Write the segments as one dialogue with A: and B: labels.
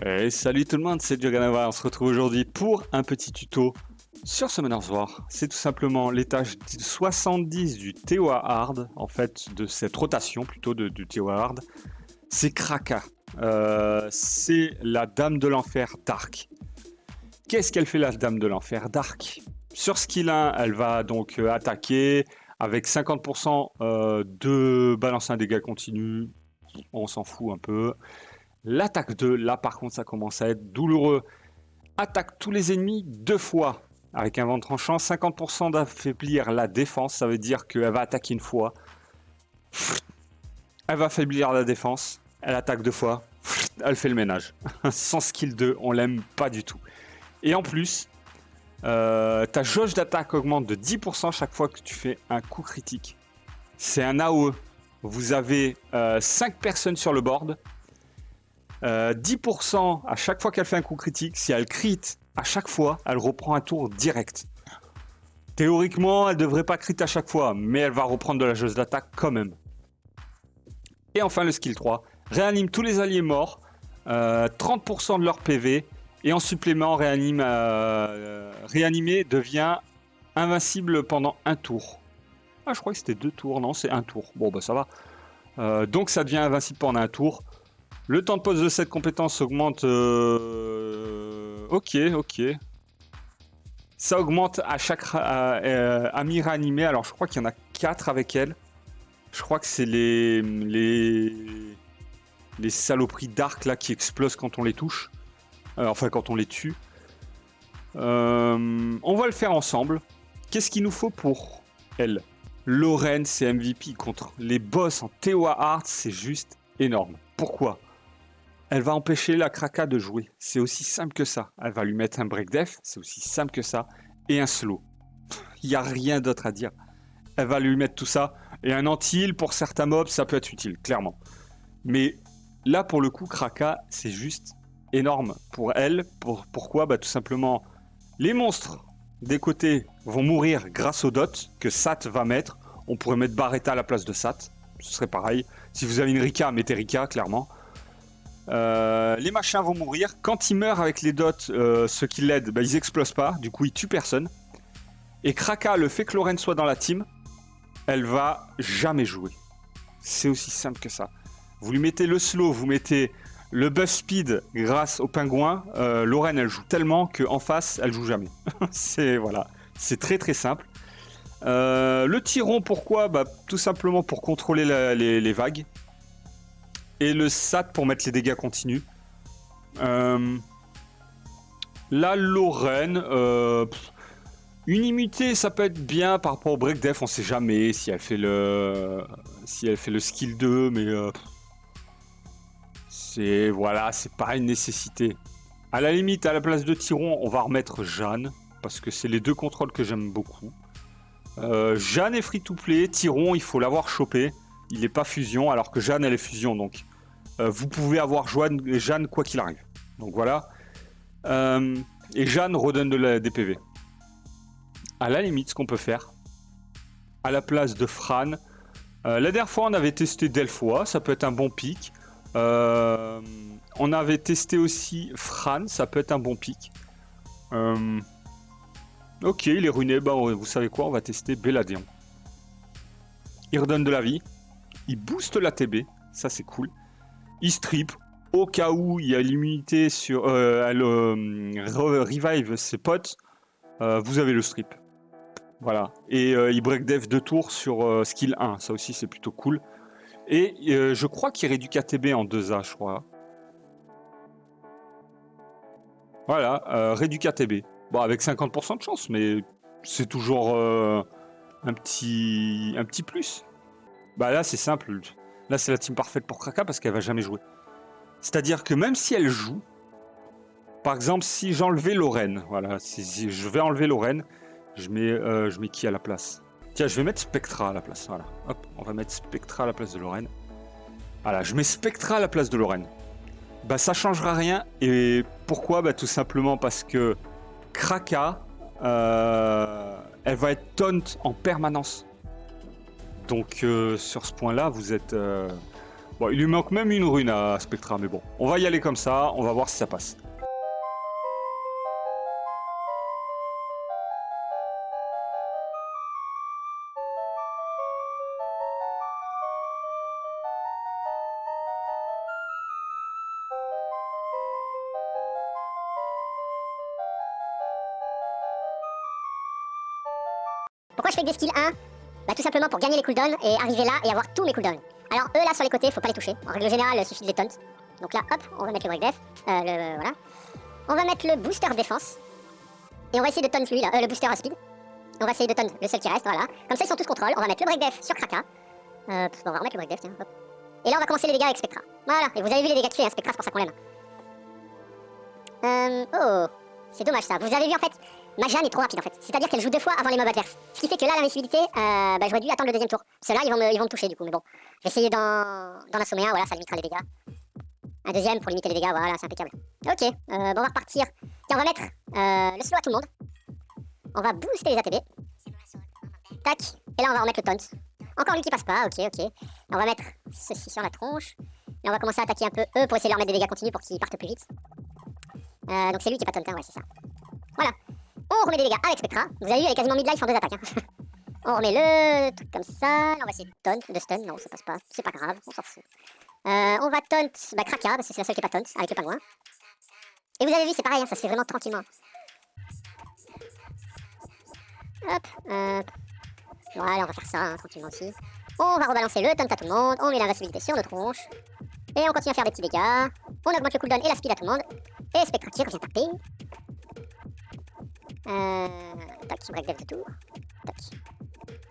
A: Et salut tout le monde, c'est Dioganava. On se retrouve aujourd'hui pour un petit tuto sur Summoner's War. C'est tout simplement l'étage 70 du TOA Hard, en fait, de cette rotation plutôt du TOA Hard. C'est Kraka. C'est la Dame de l'Enfer Dark. Qu'est-ce qu'elle fait, la Dame de l'Enfer Dark? Sur skill 1, elle va donc attaquer avec 50% de balancer un dégât continu. On s'en fout un peu. L'attaque 2, là par contre ça commence à être douloureux. Attaque tous les ennemis 2 fois. Avec un vent tranchant, 50% d'affaiblir la défense. Ça veut dire qu'elle va attaquer une fois. Elle va affaiblir la défense. Elle attaque 2 fois. Elle fait le ménage. Sans skill 2, on l'aime pas du tout. Et en plus, ta jauge d'attaque augmente de 10% chaque fois que tu fais un coup critique. C'est un AOE. Vous avez 5 personnes sur le board. 10% à chaque fois qu'elle fait un coup critique. Si elle crit à chaque fois, elle reprend un tour direct. Théoriquement, elle devrait pas crit à chaque fois, mais elle va reprendre de la jauge d'attaque quand même. Et enfin le skill 3, réanime tous les alliés morts, 30% de leur PV, et en supplément réanimer devient invincible pendant un tour. Ah, je crois que c'était 2 tours, non, c'est 1 tour. Bon, bah ça va. Donc ça devient invincible pendant un tour. Le temps de pause de cette compétence augmente... Ok. Ça augmente à chaque ami réanimé. Alors je crois qu'il y en a 4 avec elle. Je crois que c'est les saloperies dark là qui explosent quand on les touche. Enfin quand on les tue. On va le faire ensemble. Qu'est-ce qu'il nous faut pour elle? Lorraine, c'est MVP contre les boss en TOA Hard, c'est juste énorme. Pourquoi? Elle va empêcher la Kraka de jouer. C'est aussi simple que ça. Elle va lui mettre un break def, c'est aussi simple que ça. Et un slow. Il n'y a rien d'autre à dire. Elle va lui mettre tout ça. Et un anti-heal pour certains mobs, ça peut être utile, clairement. Mais là, pour le coup, Kraka, c'est juste énorme pour elle. Pourquoi? Tout simplement, les monstres des côtés vont mourir grâce au dot que Sat va mettre. On pourrait mettre Barretta à la place de Sat. Ce serait pareil. Si vous avez une Rika, mettez Rika, clairement. Les machins vont mourir. Quand ils meurent avec les dots, ceux qui l'aident, ils explosent pas. Du coup, ils tuent personne. Et Kraka, le fait que Lorraine soit dans la team, elle va jamais jouer. C'est aussi simple que ça. Vous lui mettez le slow, vous mettez le buff speed grâce au pingouin. Lorraine, elle joue tellement qu'en face, elle joue jamais. C'est très très simple. Le Tyron, pourquoi? Tout simplement pour contrôler les vagues. Et le SAT pour mettre les dégâts continus. La Lorraine, une immunité, ça peut être bien par rapport au break def, on sait jamais si elle fait le skill 2, mais c'est pas une nécessité. À la limite, à la place de Tyron, on va remettre Jeanne, parce que c'est les deux contrôles que j'aime beaucoup. Jeanne est free to play, Tyron, il faut l'avoir chopé. Il n'est pas fusion, alors que Jeanne, elle est fusion, donc vous pouvez avoir Jeanne quoi qu'il arrive. Donc voilà. Et Jeanne redonne des PV. À la limite, ce qu'on peut faire, à la place de Fran, la dernière fois, on avait testé Delphoa, ça peut être un bon pic. On avait testé aussi Fran, ça peut être un bon pic. Ok, il est ruiné, vous savez quoi, on va tester Belladeon. Il redonne de la vie. Il booste la TB, ça c'est cool. Il strip, au cas où il y a l'immunité sur... elle revive ses potes, vous avez le strip. Voilà. Et il break def 2 tours sur skill 1, ça aussi c'est plutôt cool. Et je crois qu'il réduit KTB en 2A, je crois. Voilà, réduit KTB. Bon, avec 50% de chance, mais c'est toujours un petit plus. Là c'est simple. Là c'est la team parfaite pour Kraka parce qu'elle va jamais jouer. C'est-à-dire que même si elle joue, par exemple si j'enlevais Lorraine, voilà, si je vais enlever Lorraine, je mets qui à la place? Tiens, je vais mettre Spectra à la place, voilà. Hop, on va mettre Spectra à la place de Lorraine. Voilà, je mets Spectra à la place de Lorraine. Ça changera rien. Et pourquoi? Tout simplement parce que Kraka, elle va être taunt en permanence. Donc sur ce point-là, vous êtes Bon, il lui manque même une rune à Spectra, mais bon. On va y aller comme ça, on va voir si ça passe.
B: Pourquoi je fais que des skills 1? Bah tout simplement pour gagner les cooldowns et arriver là et avoir tous mes cooldowns. Alors eux là sur les côtés, faut pas les toucher. En règle générale, il suffit de les taunt. Donc là, hop, on va mettre le break def. Voilà. On va mettre le booster défense. Et on va essayer de taunt lui là, le booster speed. On va essayer de taunt le seul qui reste, voilà. Comme ça ils sont tous contrôle. On va mettre le break def sur Kraka. On va remettre le break def, tiens, hop. Et là on va commencer les dégâts avec Spectra. Voilà, et vous avez vu les dégâts qu'il fait, hein, Spectra, c'est pour ça qu'on l'aime. Oh, c'est dommage ça. Vous avez vu en fait, ma Jeanne est trop rapide en fait. C'est-à-dire qu'elle joue 2 fois avant les mobs adverses. Ce qui fait que là, l'invincibilité, j'aurais dû attendre le deuxième tour. Ceux-là, ils vont me toucher du coup, mais bon. Je vais essayer d'en assommer un, voilà, ça limitera les dégâts. Un deuxième pour limiter les dégâts, voilà, c'est impeccable. Ok, bon, on va repartir. Tiens, on va mettre le slow à tout le monde. On va booster les ATB. Tac, et là on va remettre le taunt. Encore lui qui passe pas, ok. On va mettre ceci sur la tronche. Et on va commencer à attaquer un peu eux pour essayer de leur mettre des dégâts continus pour qu'ils partent plus vite. Donc c'est lui qui est pas taunt, hein, ouais, c'est ça. Voilà. On remet des dégâts avec Spectra. Vous avez vu, elle est quasiment mid-life en 2 attaques. Hein. On remet le truc comme ça. On va essayer de taunt, de stun. Non, ça passe pas. C'est pas grave, on s'en fout. On va taunt Kraka, parce que c'est la seule qui est pas taunt, avec le pingouin. Et vous avez vu, c'est pareil, hein, ça se fait vraiment tranquillement. Hop. Voilà, on va faire ça hein, tranquillement aussi. On va rebalancer le taunt à tout le monde. On met l'invincibilité sur nos tronches. Et on continue à faire des petits dégâts. On augmente le cooldown et la speed à tout le monde. Et Spectra qui revient taper. Tac, break dev de tour. Tac.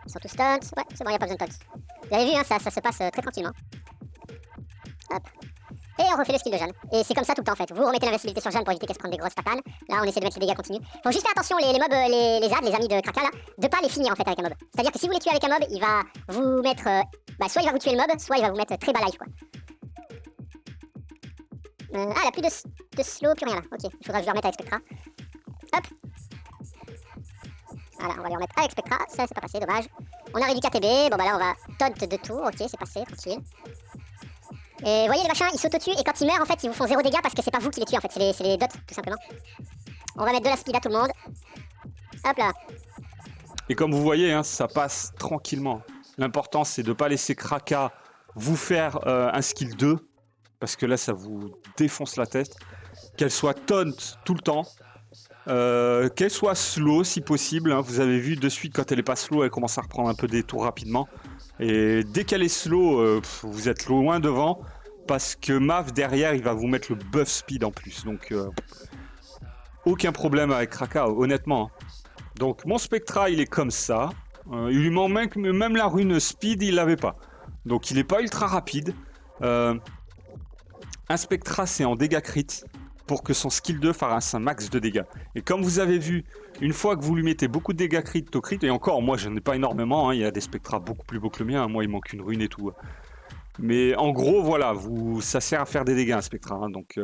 B: Ils sont tous stunts. Ouais, c'est bon, il n'y a pas besoin de taunt. Vous avez vu, hein, ça se passe très tranquillement. Hop. Et on refait le skill de Jeanne. Et c'est comme ça tout le temps en fait. Vous remettez l'invincibilité sur Jeanne pour éviter qu'elle se prenne des grosses tatanes. Là, on essaie de mettre les dégâts continus. Faut juste faire attention, les mobs, les ads, les amis de Kraka là, de pas les finir en fait avec un mob. C'est-à-dire que si vous les tuez avec un mob, il va vous mettre. Soit il va vous tuer le mob, soit il va vous mettre très bas life quoi. Elle a plus de slow, plus rien là. Ok, il faudra que je le remette avec Spectra. Hop. Voilà, on va lui remettre avec Spectra. Ça, c'est pas passé, dommage. On a réduit KTB. Bon, bah là, on va taunt de tour. Ok, c'est passé, tranquille. Et vous voyez, les machins, ils s'auto-tuent. Et quand ils meurent, en fait, ils vous font 0 dégâts parce que c'est pas vous qui les tuez, en fait. C'est les dots, tout simplement. On va mettre de la speed à tout le monde. Hop là.
A: Et comme vous voyez, hein, ça passe tranquillement. L'important, c'est de ne pas laisser Kraka vous faire un skill 2. Parce que là, ça vous défonce la tête. Qu'elle soit taunt tout le temps. Qu'elle soit slow si possible. Hein. Vous avez vu de suite, quand elle est pas slow, elle commence à reprendre un peu des tours rapidement. Et dès qu'elle est slow, vous êtes loin devant. Parce que Mav, derrière, il va vous mettre le buff speed en plus. Donc, aucun problème avec Kraka, honnêtement. Donc, mon Spectra, il est comme ça. Il lui manque même la rune speed, il l'avait pas. Donc, il n'est pas ultra rapide. Un Spectra, c'est en dégâts crit pour que son skill 2 fasse un max de dégâts. Et comme vous avez vu, une fois que vous lui mettez beaucoup de dégâts crit au crit, et encore, moi, je n'en ai pas énormément, hein, il y a des Spectras beaucoup plus beaux que le mien, hein, moi, il manque une rune et tout. Mais en gros, voilà, ça sert à faire des dégâts, un Spectra. Hein, donc,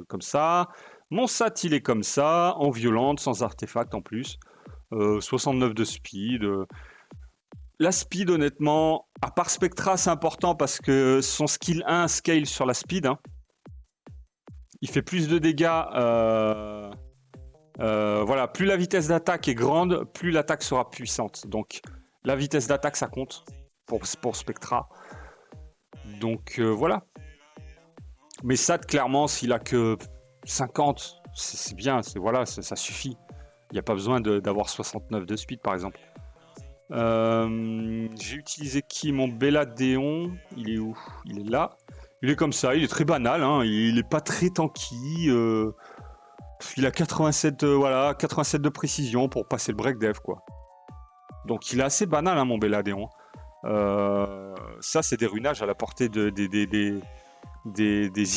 A: comme ça. Mon Sat, il est comme ça, en violente, sans artefact en plus. 69 de speed. La speed, honnêtement, à part Spectra, c'est important parce que son skill 1 scale sur la speed. Hein. Il fait plus de dégâts. Voilà, plus la vitesse d'attaque est grande, plus l'attaque sera puissante. Donc, la vitesse d'attaque, ça compte pour Spectra. Donc, voilà. Mais Sat, clairement, s'il a que 50, c'est bien. Voilà, ça suffit. Il n'y a pas besoin d'avoir 69 de speed, par exemple. J'ai utilisé qui? Mon Belladéon. Il est où? Il est là. Il est comme ça, il est très banal, hein. Il est pas très tanky. Il a 87, voilà, 87 de précision pour passer le break dev, quoi. Donc il est assez banal, hein, mon Belladéon. Ça, c'est des runages à la portée des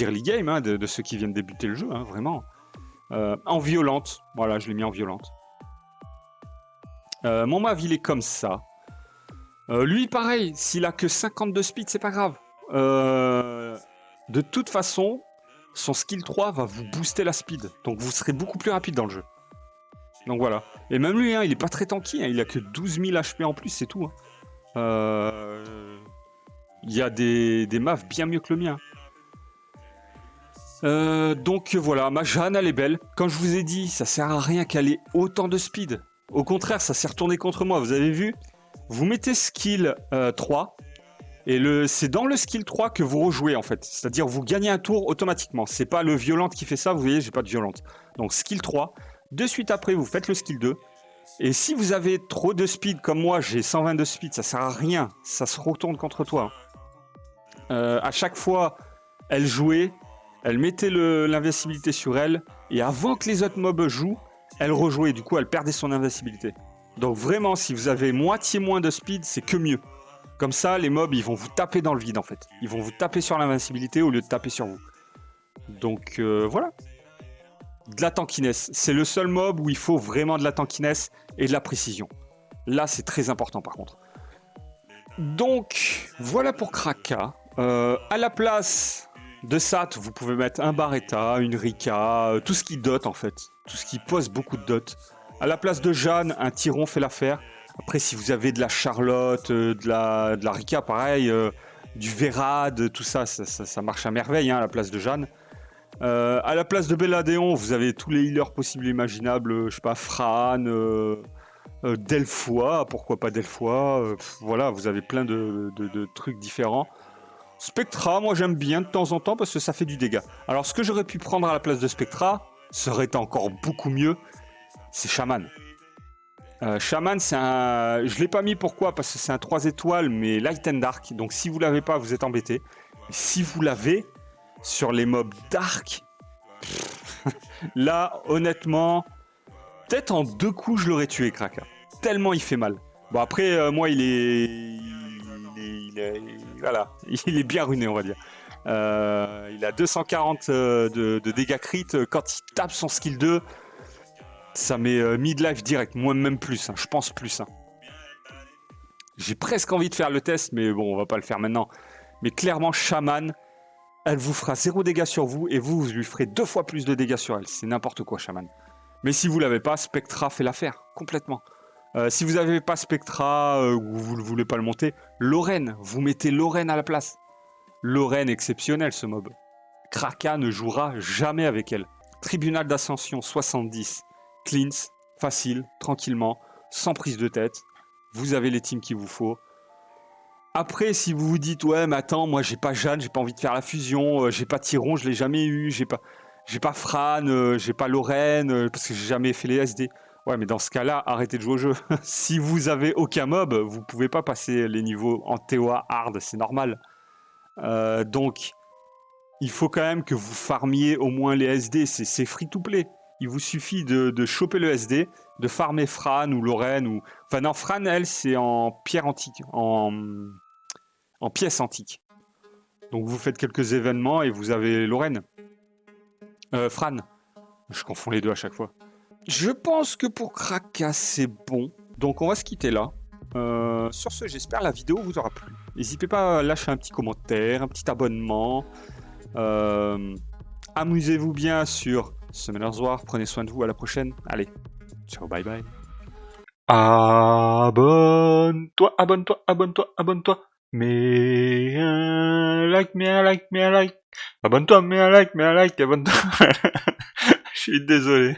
A: early game, hein, de ceux qui viennent débuter le jeu, hein, vraiment. En violente, voilà, je l'ai mis en violente. Mon Mav, il est comme ça. Lui, pareil, s'il a que 50 de speed, c'est pas grave. De toute façon, son skill 3 va vous booster la speed. Donc vous serez beaucoup plus rapide dans le jeu. Donc voilà. Et même lui, hein, il est pas très tanky. Hein, il a que 12 000 HP en plus, c'est tout. Hein. Il y a des mavs bien mieux que le mien. Donc voilà, ma Jeanne, elle est belle. Comme je vous ai dit, ça sert à rien qu'elle ait autant de speed. Au contraire, ça s'est retourné contre moi, vous avez vu? Vous mettez skill 3, et c'est dans le skill 3 que vous rejouez en fait. C'est-à-dire vous gagnez un tour automatiquement. C'est pas le violente qui fait ça, vous voyez, j'ai pas de violente. Donc skill 3, de suite après vous faites le skill 2. Et si vous avez trop de speed comme moi, j'ai 120 de speed, ça sert à rien. Ça se retourne contre toi. À chaque fois, elle jouait, elle mettait l'invincibilité sur elle, et avant que les autres mobs jouent, elle rejouait. Du coup, elle perdait son invincibilité. Donc vraiment, si vous avez moitié moins de speed, c'est que mieux. Comme ça, les mobs, ils vont vous taper dans le vide, en fait. Ils vont vous taper sur l'invincibilité au lieu de taper sur vous. Donc voilà. De la tankiness. C'est le seul mob où il faut vraiment de la tankiness et de la précision. Là, c'est très important, par contre. Donc, voilà pour Kraka. À la place de Sat, vous pouvez mettre un Barretta, une Rika, tout ce qui dot en fait. Tout ce qui pose beaucoup de dot. À la place de Jeanne, un Tyron fait l'affaire. Après, si vous avez de la Charlotte, de la Rika, pareil, du Vérad, tout ça, ça marche à merveille hein, à la place de Jeanne. À la place de Belladéon, vous avez tous les healers possibles et imaginables. Je sais pas, Fran, Delphois, pourquoi pas Delphois, voilà, vous avez plein de trucs différents. Spectra, moi j'aime bien de temps en temps parce que ça fait du dégât. Alors ce que j'aurais pu prendre à la place de Spectra, serait encore beaucoup mieux, c'est Shaman. Shaman, c'est un... Je l'ai pas mis pourquoi? Parce que c'est un 3 étoiles, mais Light and Dark. Donc si vous l'avez pas, vous êtes embêté. Si vous l'avez, sur les mobs Dark, là, honnêtement, peut-être en 2 coups, je l'aurais tué, Kraka. Tellement il fait mal. Bon, après, moi, il voilà, il est bien ruiné, on va dire. Il a 240 de dégâts crit. Quand il tape son skill 2, ça met mid-life direct. Moi, même plus, hein, je pense plus. Hein. J'ai presque envie de faire le test, mais bon, on va pas le faire maintenant. Mais clairement, Shaman, elle vous fera 0 dégâts sur vous, et vous lui ferez 2 fois plus de dégâts sur elle. C'est n'importe quoi, Shaman. Mais si vous l'avez pas, Spectra fait l'affaire, complètement. Si vous n'avez pas Spectra ou vous ne voulez pas le monter, Lorraine, vous mettez Lorraine à la place. Lorraine exceptionnelle ce mob. Kraka ne jouera jamais avec elle. Tribunal d'ascension 70, cleans, facile, tranquillement, sans prise de tête. Vous avez les teams qu'il vous faut. Après, si vous vous dites ouais, mais attends, moi j'ai pas Jeanne, j'ai pas envie de faire la fusion, j'ai pas Tyron, je l'ai jamais eu, j'ai pas Fran, j'ai pas Lorraine, parce que j'ai jamais fait les SD. Ouais, mais dans ce cas-là, arrêtez de jouer au jeu. Si vous avez aucun mob, vous pouvez pas passer les niveaux en TOA hard, c'est normal. Donc, il faut quand même que vous farmiez au moins les SD, c'est free to play. Il vous suffit de choper le SD, de farmer Fran ou Lorraine ou... Enfin non, Fran, elle, c'est en pierre antique, en pièce antique. Donc vous faites quelques événements et vous avez Lorraine. Fran. Je confonds les deux à chaque fois. Je pense que pour Kraka, c'est bon. Donc on va se quitter là. Sur ce, j'espère la vidéo vous aura plu. N'hésitez pas à lâcher un petit commentaire, un petit abonnement. Amusez-vous bien sur Summoner's War. Prenez soin de vous. À la prochaine. Allez. Ciao, bye bye. Abonne-toi, abonne-toi, abonne-toi, abonne-toi. Mets un like, mets un like, mets un like. Abonne-toi, mets un like, abonne-toi. Je suis désolé.